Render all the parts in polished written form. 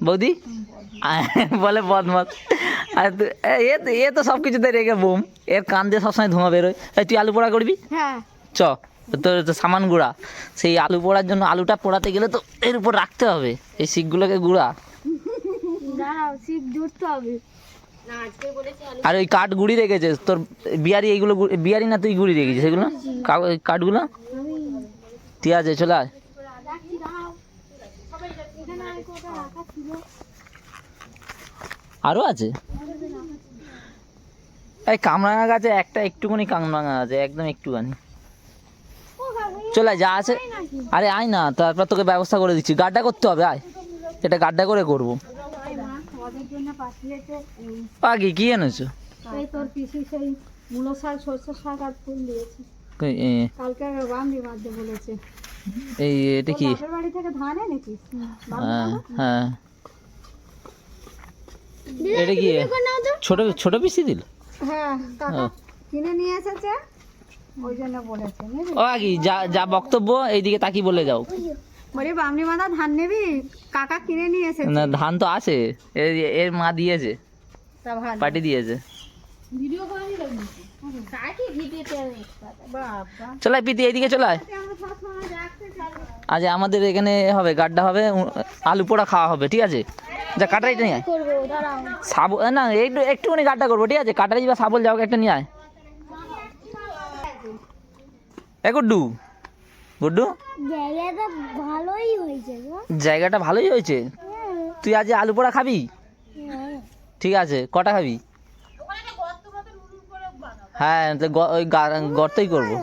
বৌদি বলে বদমাস। আর এ তো সব কিছুতে রেগে বোম, এর কান দিয়ে সবসময় ধোঁয়া বেরোয়। তুই আলু পোড়া করবি? হ্যাঁ চ, তোর তো সামান গুঁড়া, সেই আলু পোড়ার জন্য আলুটা পোড়াতে গেলে তো এর উপর রাখতে হবে এই শিকগুলোকে গুঁড়া, দাঁড়াও শিব জুড়তে হবে। আর ওই কাঠ গুঁড়ি রেখেছে তোর বিয়ারি, এইগুলো বিয়ারি না তুই গুঁড়ি রেখেছিস সেগুলো কাঠগুলো? ঠিক আছে চলে আয়। আরও আছে এই কামরাঙা গাছে একটা একটুখানি কামরাঙা আছে, একদম একটুখানি। চলে আয় যা আছে। আরে আয় না, তারপর তোকে ব্যবস্থা করে দিচ্ছি, গাড্ডা করতে হবে, আয় এটা গাড্ডা করে করবো। আগে কি এনেছো? তোর পিসি সেই মূলো শাক, সরষে শাক আর ফুল দিয়েছে কালকে, বান্দি বাঁধতে বলেছে। এই এটা কি? বাপের বাড়ি থেকে ধান এনেছিস? হ্যাঁ হ্যাঁ, এটা কি ছোট ছোট পিসি দিল? হ্যাঁ কাকা কিনে নিয়ে এসেছে, ওই জন্য বলেছে। ও আগে যা যা বক্তব্য এইদিকে তাকি বলে যাও। বলি বামনি বাঁধা ধান নিবি? কাকা কিনে নিয়ে এসেছে। না ধান তো আছে, এর মা দিয়েছে, তা ভালো। পার্টি দিয়েছে। ভিডিও করে নিলাম কাকি ভিডিওতে বাবা চলাই পিতি এইদিকে চলায়। আমরা সব সময় রাখতে চাই। আজ আমাদের এখানে হবে গাড্ডা হবে, আলু পোড়া খাওয়া হবে, ঠিক আছে? যা কাটারিটা নিয়ে আয়। করব দাঁড়াও। সাবল না একটুখানি গাড্ডা করবো, ঠিক আছে? কাটারি বা সাবল যাও একটা নিয়ে আয়। এ গুড্ডু, গুড্ডু জায়গাটা ভালোই হয়েছে গো। জায়গাটা ভালোই হয়েছে। তুই আজ আলু পোড়া খাবি? ঠিক আছে, কটা খাবি? হ্যাঁ তো ওই গর্তই করবো,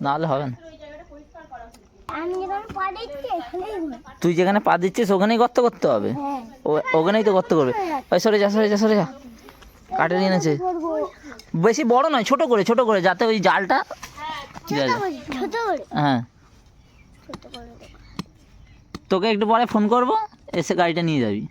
নাহলে হবে না। তুই যেখানে পা দিচ্ছিস ওখানেই গর্ত করতে হবে, ওখানেই তো গর্ত করবে। ওই সরে যা সরে যা সরে যা, কাটারি এনেছে। বেশি বড় নয়, ছোট করে যাতে ওই জালটা, ঠিক আছে? হ্যাঁ তোকে একটু পরে ফোন করবো, এসে গাড়িটা নিয়ে যাবি,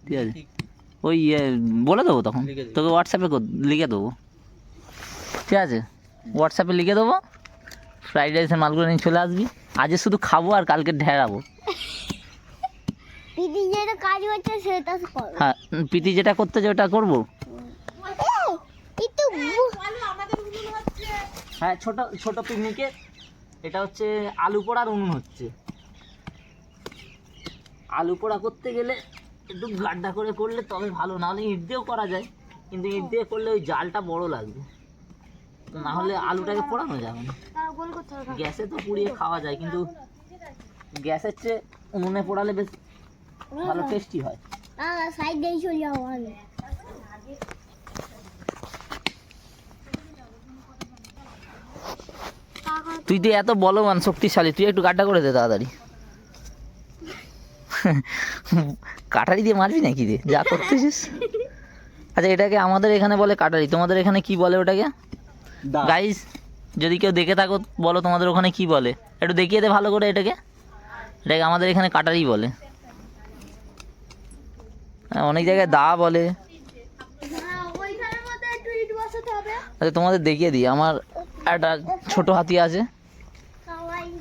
ঠিক আছে? ওই বলে দেবো তখন তোকে, হোয়াটসঅ্যাপে লিখে দেবো, ঠিক আছে? হোয়াটসঅ্যাপে লিখে দেবো, ফ্রাইড রাইসের মালগুলো নিয়ে চলে আসবি। আজ শুধু খাবো আর কালকে ঢেরাবো। পিদি যেটা কাজ হচ্ছে সেটা করো। হ্যাঁ পিতি যেটা করতেছে ওটা করবো। হ্যাঁ ছোট ছোট পিকনিকে এটা হচ্ছে আলু পোড়ার উনুন হচ্ছে। আলু পোড়া করতে গেলে একটু গাড্ডা করে করলে তবে ভালো, নাহলে ইট দিয়েও করা যায়, কিন্তু ইট দিয়ে করলে ওই জালটা বড় লাগবে, না হলে আলুটাকে পোড়ানো যাবে না। গ্যাসে তো পুড়িয়ে খাওয়া যায়, কিন্তু গ্যাসের চেয়ে উনুনে পোড়ালে বেশ ভালো টেস্টি হয়। তুই তো এত বলবান শক্তিশালী, তুই একটু গাড্ডা করে দে তাড়াতাড়ি। কাটারি দিয়ে মারবি নাকি রে, যা করতেছিস? আচ্ছা এটাকে আমাদের এখানে বলে কাটারি, তোমাদের এখানে কি বলে ওটাকে? গাইস যদি কেউ দেখে থাকো বলো তোমাদের ওখানে কি বলে, একটু দেখিয়ে দে ভালো করে। এটাকে আমাদের এখানে কাটারি বলে, অনেক জায়গায় দা বলে। আচ্ছা তোমাদের দেখিয়ে দিই, আমার একটা ছোট হাতি আছে,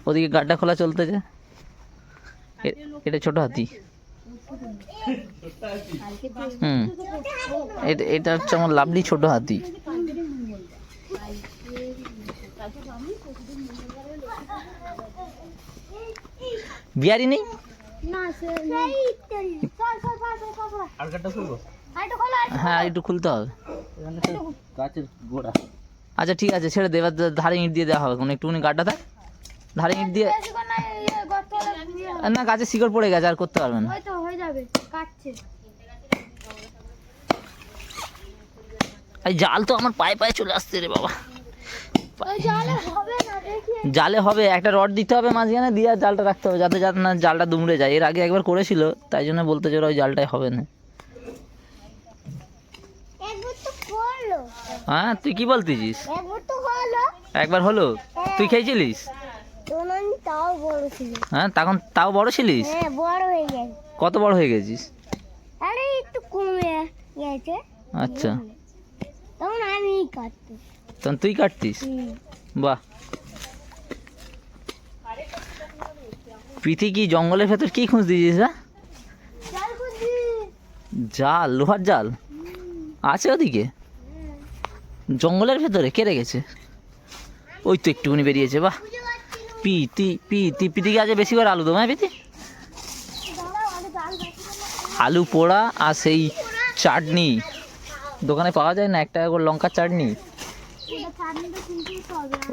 ওদিকে গাড্ডা খোলা চলতেছে, এটা ছোট হাতি। এটা হচ্ছে আমার লাভলি ছোট হাতি। বিয়ারি নেই? হ্যাঁ একটু খুলতে হবে। আচ্ছা ঠিক আছে ছেড়ে দে, এবার ধারে ইট দিয়ে দেওয়া হবে, কোনো একটুখানি গাড্ডা থাক, ধারে ইট দিয়ে। না গাছে শিকড় পড়ে গেছে, আর করতে পারবে না। এই জাল তো আমার পায়ে পায়ে চলে আসছে রে বাবা। জালে হবে, একটা রড দিতে হবে মাঝখানে, দিয়ে আর জালটা রাখতে হবে যাতে যাতে না জালটা দুমড়ে যায়। এর আগে একবার করেছিল, তাই জন্য বলতে চাই ওই জালটাই হবে না। হ্যাঁ তুই কি বলতেছিস? একবার হলো, তুই খেয়েছিলিস? হ্যাঁ তখন তাও বড় ছিলিস? কত বড় হয়ে গেছিস? আচ্ছা তখন তুই কাটতিস? বাহ। প্রীতি কি জঙ্গলের ভেতর কি খুঁজ দিয়েছিস? জাল, লোহার জাল আছে ওদিকে জঙ্গলের ভেতরে? কে রেখেছে? ওই তো একটুখানি বেরিয়েছে। বাহ, পিতি গাছে বেশি করে আলু দো। হ্যাঁ পিতি, আলু পোড়া আর সেই চাটনি দোকানে পাওয়া যায় না, 1 টাকা করে লঙ্কার চাটনি,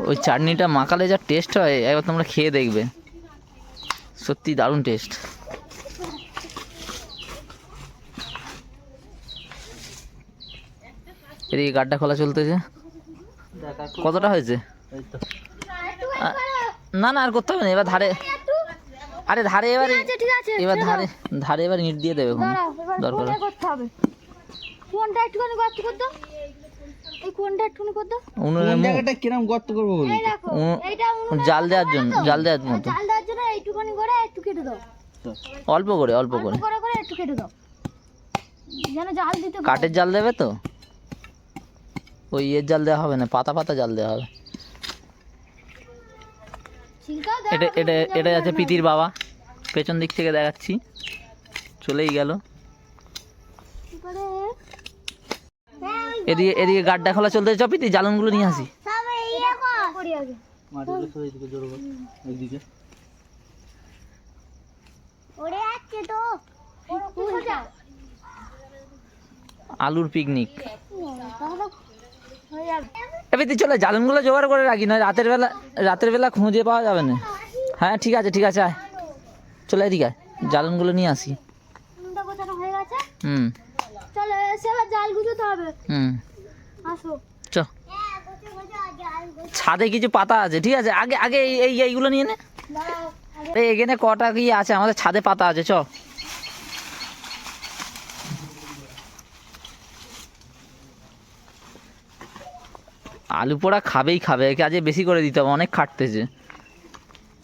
ওই চাটনিটা মাখালে যা টেস্ট হয় একবার তোমরা খেয়ে দেখবে, সত্যি দারুণ টেস্ট। এদিকে গাড্ডা খোলা চলতেছে। কতটা হয়েছে? না না আর করতে হবে না, এবার ধারে, আরে ধারে এবারে, এবার ধারে ধারে এবার ইট দিয়ে দেবে দরকার। কোনটা একটুখানি গর্ত কর দাও, এই কোনটা একটুখানি কর দাও। কোন জায়গাটা কিরকম গর্ত করব বলি? এই দেখো এইটা জাল দেওয়ার জন্য, জাল দেওয়ার মতো জাল দেওয়ার জন্য এইটুখানি করে একটু কেটে দাও, অল্প করে অল্প করে করে করে একটু কেটে দাও, যেন জাল দিতে পারো। কাঠের জাল দেবে তো, ওই এর জাল দেওয়া হবে না, পাতা পাতা জাল দেওয়া হবে। ছিলকাও দাও। এটা এটা এটা যাচ্ছে পিতির বাবা, পেছন দিক থেকে দেখাচ্ছি, চলেই গেল। এদিকে এদিকে গাড্ডা খোলা চলতে, চ পিতি জ্বালনগুলো নিয়ে আসি। তবে ইয়ে করি আগে মাটিগুলো সরে দিকে জোর কর এইদিকে। ওরে আছে তো আলুর পিকনিক। হয়ে যাবে। এ পিতি চলে জ্বালনগুলো জোগাড় করে রাখি, নয় রাতের বেলা খুঁজে পাওয়া যাবে না। হ্যাঁ ঠিক আছে ঠিক আছে, আয় চলে এদিকে আয়, জ্বালনগুলো নিয়ে আসি। নুনটা গোছানো হয়ে গেছে, হুম চলো এসে আবার জাল গুছোতে হবে। হুম আসো। চ, ছাদে কিছু পাতা আছে, ঠিক আছে, আগে আগে এইগুলো নিয়ে নে। দাঁড়াও এই এখানে কটা কি আছে, আমাদের ছাদে পাতা আছে, চ। আলু পোড়া খাবেই খাবে, একে আজকে বেশি করে দিতে হবে, অনেক খাটতেছে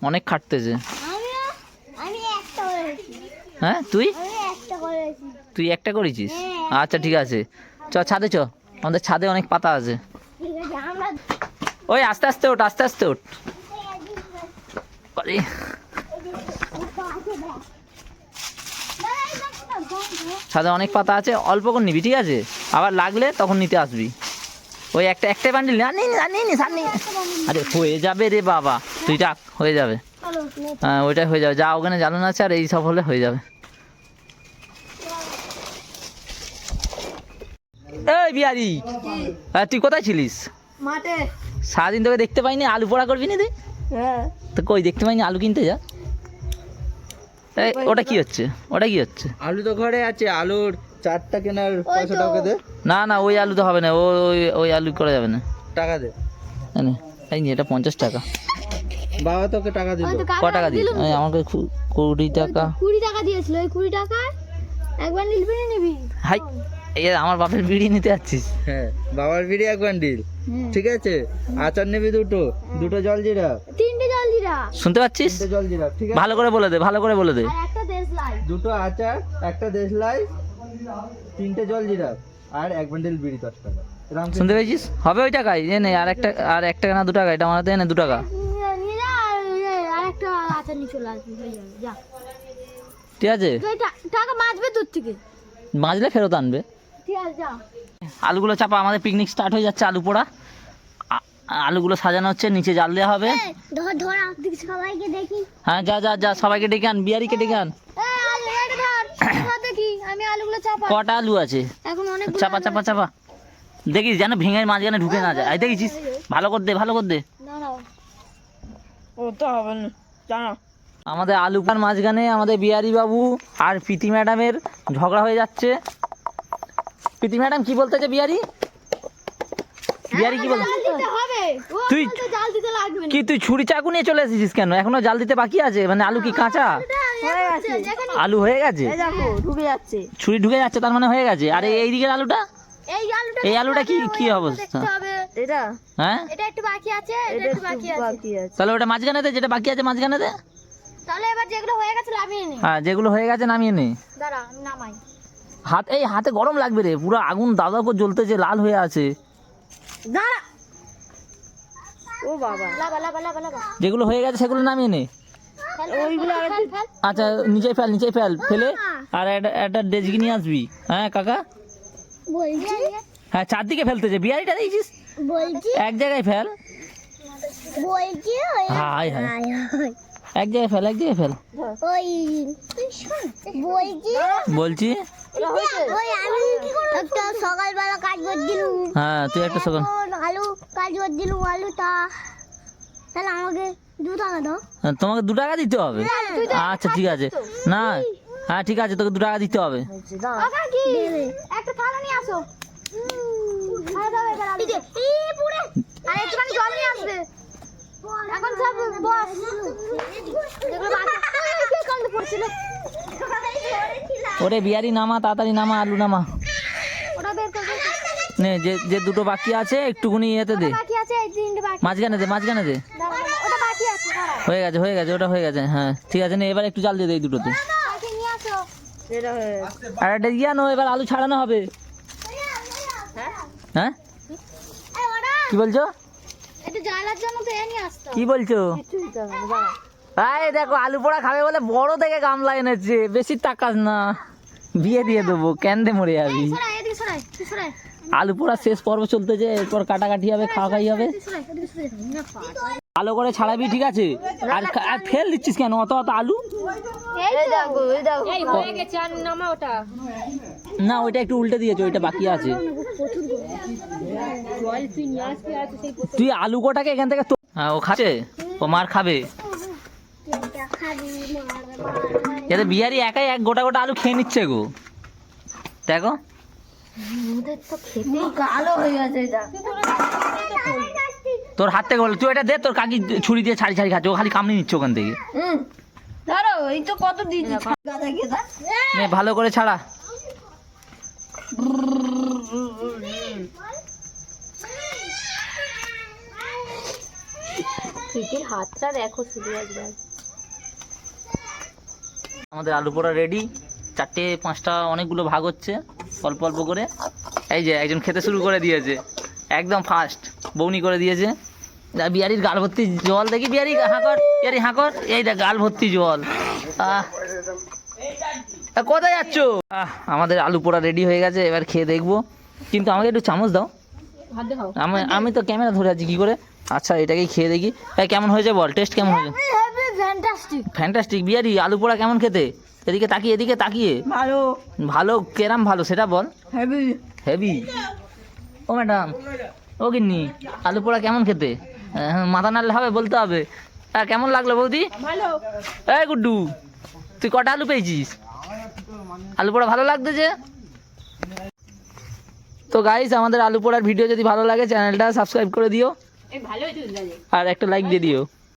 অনেক খাটতেছে। আমি একটা করেছি, হ্যাঁ তুই আমি একটা করেছি। তুই একটা করেছিস? আচ্ছা ঠিক আছে, চ ছাদে চ, আমাদের ছাদে অনেক পাতা আছে। ঠিক আছে আমরা ওই আস্তে আস্তে ওঠ, আস্তে আস্তে ওঠ। আরে, ছাদে অনেক পাতা আছে, অল্প করে নিবি, ঠিক আছে, আবার লাগলে তখন নিতে আসবি। ওই একটা বান্ডিল আরে হয়ে যাবে রে বাবা, তুই ডাক, হয়ে যাবে। চলো হ্যাঁ ওইটাই হয়ে যাবে, যা ওখানে জ্বালানো আছে আর এই সব হলে হয়ে যাবে। এই বিহারি, তুই কোথায় ছিলিস? মাঠে। সারাদিন তোকে দেখতে পাইনি, আলু পোড়া করবি না তুই? হ্যাঁ তো কই দেখতে পাইনি, আলু কিনতে যা। এই ওটা কি হচ্ছে, ওটা কি হচ্ছে? আলু তো ঘরে আছে, আলুর চারটা কেনার পয়সাটা ওকে দে। না না ওই আলু তো হবে না, ওই আলু করা যাবে না। টাকা দে। এই নে, এই নে, এটা 50 টাকা। বাবা তোকে টাকা দিল। ক টাকা দিই? আমাকে 20 টাকা। 20 টাকা দিয়েছিল, ওই 20 টাকায় একবার নিলবি নিবি। হাই, এই আমার বাপের বিড়ি নিতে যাচ্ছিস? হ্যাঁ বাবার বিড়ি 1 বান্ডিল, ঠিক আছে, আচার নিবি দুটো জলজিরা, 3টে জলজিরা, শুনতে পাচ্ছিস? 3টে জলজিরা, ঠিক আছে, ভালো করে বলে দে, ভালো করে বলে দে। আর একটা দেশলাই। দুটো আচার, একটা দেশলাই, 3টে জলজিরা আর 1 বান্ডিল বিড়ি 10 টাকা। শুনতে পেয়েছিস? হবে ওই টাকায়, এ নে, আর একটা না 2 টাকা, এটা আমার হাতে এনে 2 টাকা। নিয়ে যা, আর একটা আচার নিয়ে চলে আসবি, হয়ে যাবে, যা। ঠিক আছে, তুই টাকা মাছবে দূর থেকে, মাজলে ফেরত আনবে। ঠিক আছে যা। আলুগুলো চাপা, আমাদের পিকনিক স্টার্ট হয়ে যাচ্ছে। আলু পোড়া, আলুগুলো সাজানো হচ্ছে, নিচে জাল দেওয়া হবে। ধর ধর দিক সবাইকে দেখি। হ্যাঁ যা যা যা, সবাইকে ডেকে আন, বিহারিকে ডেকে আন। ধর দেখি, আমি আলুগুলো চাপা। কটা আলু আছে? এখন অনেক চাপা চাপা চাপা, দেখিস যেন ভেঙে মাঝখানে ঢুকে না যায়। এই দেখেছিস? ভালো করে দে, ভালো করে দে। দাঁড়াও, ও তো হবে না, জানো আমাদের আলু পার মাঝখানে আমাদের বিহারি বাবু আর প্রীতি ম্যাডামের ঝগড়া হয়ে যাচ্ছে। প্রীতি ম্যাডাম কি বলতেছে? বিহারি কি বলতে? জাল দিতে হবে। ও তুই বলতে জাল দিতে লাগবে না। কি তুই ছুরি চাকু নিয়ে চলে এসেছিস কেন? এখনো জাল দিতে বাকি আছে? মানে আলু কি কাঁচা? হয়ে গেছে, যেখানে আলু হয়ে গেছে, এই দেখো ঢুকে যাচ্ছে। ছুরি ঢুকে যাচ্ছে, তার মানে হয়ে গেছে। আর এই দিকের আলুটা, এই আলুটা কি দেখতে কি হবে, অবস্থা? দেখতে হবে। এটা হ্যাঁ এটা একটু বাকি আছে, এটা এটা একটু বাকি আছে। বাকি আছে। তাহলে ওটা মাঝখানে দে, যেটা বাকি আছে মাঝখানে দে। তাহলে এবার যেগুলো হয়ে গেছে নামিয়ে নে। হ্যাঁ যেগুলো হয়ে গেছে নামিয়ে নে। দাঁড়া আমি নামাই। হাতে গরম লাগবে রে, পুরো আগুন দাদা করে জ্বলতেছে, লাল হয়ে আছে। দাঁড়া, ও বাবা, লাগা লাগা লাগা লাগা। যেগুলো হয়ে গেছে সেগুলো নামিয়ে নে। ওইগুলো আর একটু আচ্ছা নিচে ফেল ফেলে আর একটা ডেজকি নিয়ে আসবি। হ্যাঁ কাকা, বলছি হ্যাঁ চারদিকে ফেলতেছে, বিয়ারিটা দেখছিস বলছি এক জায়গায় ফেল। বলছি হাই হাই, এক জায়গায় ফেল ওই বলছি বলছি। ওই আমি একটা সকালবেলা কাজ করে দিলুম, হ্যাঁ তুই একটা সকাল আলু কাজ করে দিলুম আলুটা, তাহলে আমাকে 2 টাকা দাও। তোমাকে 2 টাকা দিতে হবে? আচ্ছা ঠিক আছে, না হ্যাঁ ঠিক আছে, তোকে 2 টাকা দিতে হবে। কি একটা থালা নিয়ে আসো। আরে একটুখানি জল নিয়ে আসবে। এখন সব বস যেগুলো বাকি কালকে পড়ছিল ওরে বিয়ারি নামা, তাড়াতাড়ি নামা, আলু নামা। ওটা বের করবে। নে যে দুটো বাকি আছে একটুকুনি এতে দে, বাকি আছে এই 3টে বাকি। মাঝখানে দে। ওটা বাকি আছে দাঁড়াও। হয়ে গেছে, ওটা হয়ে গেছে। হ্যাঁ ঠিক আছে, নে এবার একটু চাল দিয়ে দে এই দুটোতে। বাকি নিয়ে আসো। এটা হয়ে আর এটা ইয়ানো, এবার আলু ছাড়ানো হবে। হ্যাঁ এই ওটা কি বলছো? একটু জ্বালার জন্য তো এ নিয়ে আসতো। কি বলছো? এই দেখো আলু পোড়া খাবে বলে বড় থেকে গামলা এনেছে, বেশি তাকাস না, বিয়ে দিয়ে দেবো, ক্যান্দে মরে যাবি। সরাই এদিকে সরাই, তুই সরাই, আলু পোড়া শেষ পর্ব চলতেছে, এরপর কাটাকাটি হবে, খাওয়াই হবে। তুই সরাই এদিকে সরাই না পাট। ভালো করে ছাড়াবি, ঠিক আছে? আর ফেল দিচ্ছিস কেন অত আলু? এই দেখো এই হয়ে গেছে আর নামা ওটা। না ওইটা একটু উল্টে দিয়েছে, ওইটা বাকি আছে। জল তুই নিয়ে আসবি আর সেই তুই আলু গোটাকে এখান থেকে হ্যাঁ ও খাচ্ছে, ও মার খাবে। যাতে বিহারি একাই এক গোটা আলু খেয়ে নিচ্ছে গো, দেখো। ওদের তো খেতেই কালো হয়ে গেছে এটা। তোর হাত থেকে বল, তুই এটা দে, তোর কাকি ছুরি দিয়ে ছাড়ি খাচ্ছে, ও খালি কামড়ে নিচ্ছে ওখান থেকে। ধরো এই তো কত দিয়েছি গাদা গেদা। নে ভালো করে ছাড়া। ঠিকই হাতটা দেখো শুধু একবার। আমাদের আলু পোড়া রেডি, 4টে 5টা অনেকগুলো ভাগ হচ্ছে অল্প অল্প করে। এই যে একজন খেতে শুরু করে দিয়েছে, একদম ফার্স্ট বৌনি করে দিয়েছে। বিহারির গাল ভর্তি জল, দেখি বিহারি হাঁকর, এই দেখ গাল ভর্তি জল। কোথায় যাচ্ছ? আমাদের আলু পোড়া রেডি হয়ে গেছে, এবার খেয়ে দেখবো, কিন্তু আমাকে একটু চামচ দাও। আমি তো ক্যামেরা ধরে আছি কি করে। আচ্ছা এটাকেই খেয়ে দেখি, কেমন হয়েছে বল, টেস্ট কেমন হয়েছে? ফ্যান্টাস্টিক। ফ্যান্টাস্টিক। বিহারি আলু পোড়া কেমন খেতে? এদিকে তাকিয়ে ভালো ভালো কেরাম ভালো সেটা বল। Heavy heavy. ও ম্যাডাম, ও গিন্নি, আলু পোড়া কেমন খেতে? মাথা নাড়লে হবে, বলতে হবে। কেমন লাগলো বৌদি? ভালো। এই গুড্ডু, তুই কটা আলু পেয়েছিস? আলু পোড়া ভালো লাগতেছে? তো গাইস, আমাদের আলু পোড়ার ভিডিও যদি ভালো লাগে চ্যানেলটা সাবস্ক্রাইব করে দিও এই ভালোই তো লাগে। আর একটা লাইক দিয়ে দিও।